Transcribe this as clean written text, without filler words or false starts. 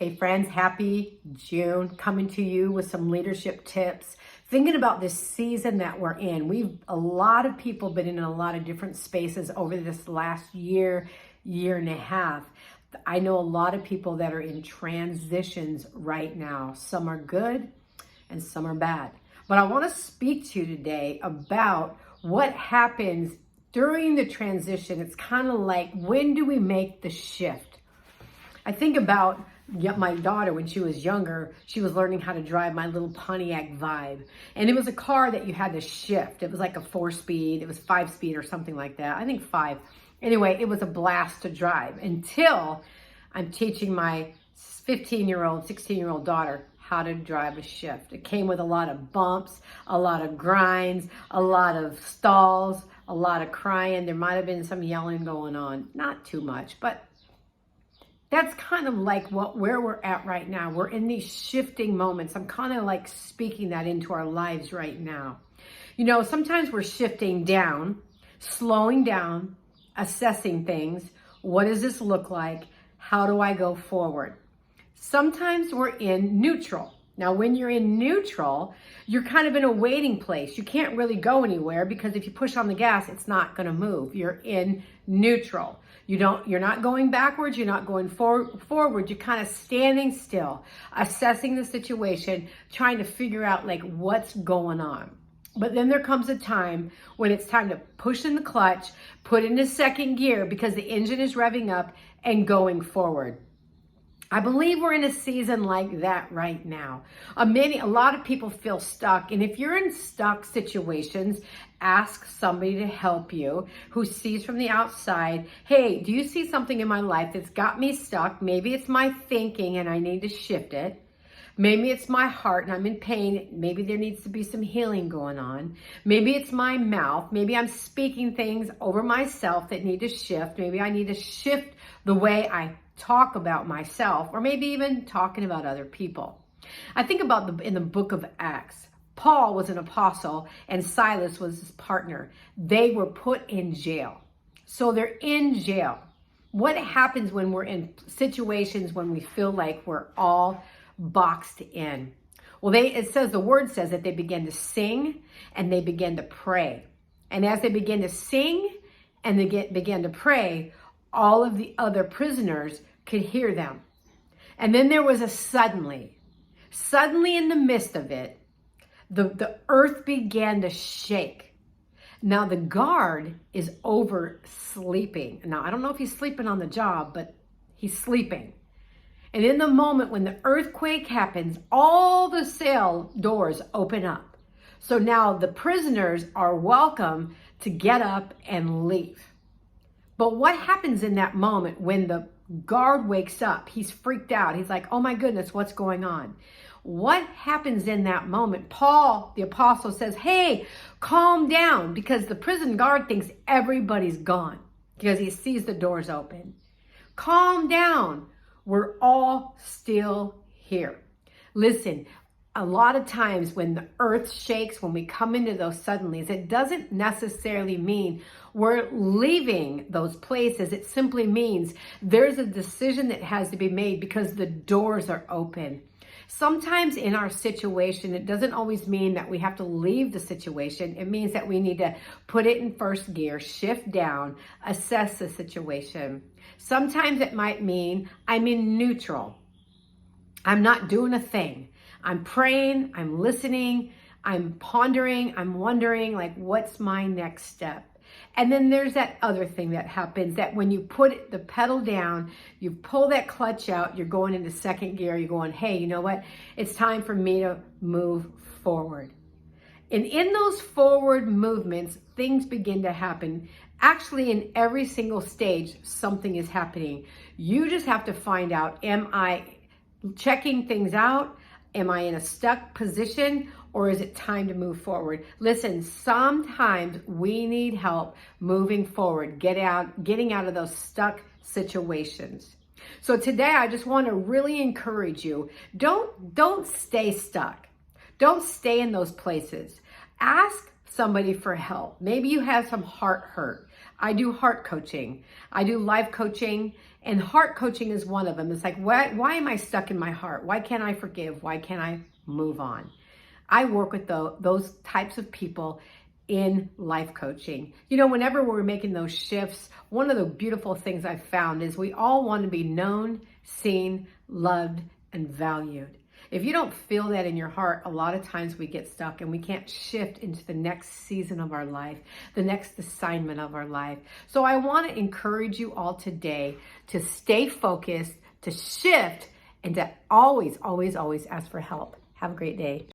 Hey friends, happy June, coming to you with some leadership tips. Thinking about this season that we're in. A lot of people been in a lot of different spaces over this last year and a half. I know a lot of people that are in transitions right now. Some are good and some are bad. But I want to speak to you today about what happens during the transition. It's kind of like, when do we make the shift? I think about my daughter when she was younger. She was learning how to drive my little Pontiac Vibe. And it was a car that you had to shift. It was like a 4-speed. It was 5-speed or something like that. I think 5. Anyway, it was a blast to drive until I'm teaching my 15-year-old, 16-year-old daughter how to drive a shift. It came with a lot of bumps, a lot of grinds, a lot of stalls, a lot of crying. There might have been some yelling going on. Not too much, but that's kind of like where we're at right now. We're in these shifting moments. I'm kind of like speaking that into our lives right now. You know, sometimes we're shifting down, slowing down, assessing things. What does this look like? How do I go forward? Sometimes we're in neutral. Now, when you're in neutral, you're kind of in a waiting place. You can't really go anywhere because if you push on the gas, it's not going to move. You're in neutral. You're not going backwards. You're not going forward. You're kind of standing still, assessing the situation, trying to figure out like what's going on. But then there comes a time when it's time to push in the clutch, put into second gear because the engine is revving up and going forward. I believe we're in a season like that right now. A lot of people feel stuck. And if you're in stuck situations, ask somebody to help you who sees from the outside. Hey, do you see something in my life that's got me stuck? Maybe it's my thinking and I need to shift it. Maybe it's my heart and I'm in pain. Maybe there needs to be some healing going on. Maybe it's my mouth. Maybe I'm speaking things over myself that need to shift. Maybe I need to shift the way I talk about myself, or maybe even talking about other people. I think about in the book of Acts, Paul was an apostle and Silas was his partner. They were put in jail. So they're in jail. What happens when we're in situations when we feel like we're all boxed in? Well, the word says that they began to sing and they began to pray. And as they began to sing and they began to pray, all of the other prisoners could hear them. And then there was a suddenly in the midst of it, the earth began to shake. Now the guard is oversleeping. Now I don't know if he's sleeping on the job, but he's sleeping. And in the moment when the earthquake happens, all the cell doors open up. So now the prisoners are welcome to get up and leave. But what happens in that moment when the guard wakes up? He's freaked out. He's like, oh my goodness, what's going on? What happens in that moment? Paul, the apostle, says, hey, calm down, because the prison guard thinks everybody's gone because he sees the doors open. Calm down. We're all still here. Listen, a lot of times when the earth shakes, when we come into those suddenlies, it doesn't necessarily mean we're leaving those places. It simply means there's a decision that has to be made because the doors are open. Sometimes in our situation, it doesn't always mean that we have to leave the situation. It means that we need to put it in first gear, shift down, assess the situation. Sometimes it might mean I'm in neutral. I'm not doing a thing. I'm praying, I'm listening, I'm pondering, I'm wondering, like, what's my next step? And then there's that other thing that happens, that when you put the pedal down, you pull that clutch out, you're going into second gear, you're going, hey, you know what? It's time for me to move forward. And in those forward movements, things begin to happen. Actually, in every single stage, something is happening. You just have to find out, am I checking things out? Am I in a stuck position, or is it time to move forward? Listen, sometimes we need help moving forward, getting out of those stuck situations. So today I just want to really encourage you. Don't stay stuck. Don't stay in those places. Ask somebody for help. Maybe you have some heart hurt. I do heart coaching. I do life coaching, And heart coaching is one of them. It's like, why am I stuck in my heart? Why can't I forgive? Why can't I move on? I work with those types of people in life coaching. You know, whenever we're making those shifts, one of the beautiful things I've found is we all want to be known, seen, loved, and valued. If you don't feel that in your heart, a lot of times we get stuck and we can't shift into the next season of our life, the next assignment of our life. So I want to encourage you all today to stay focused, to shift, and to always, always, always ask for help. Have a great day.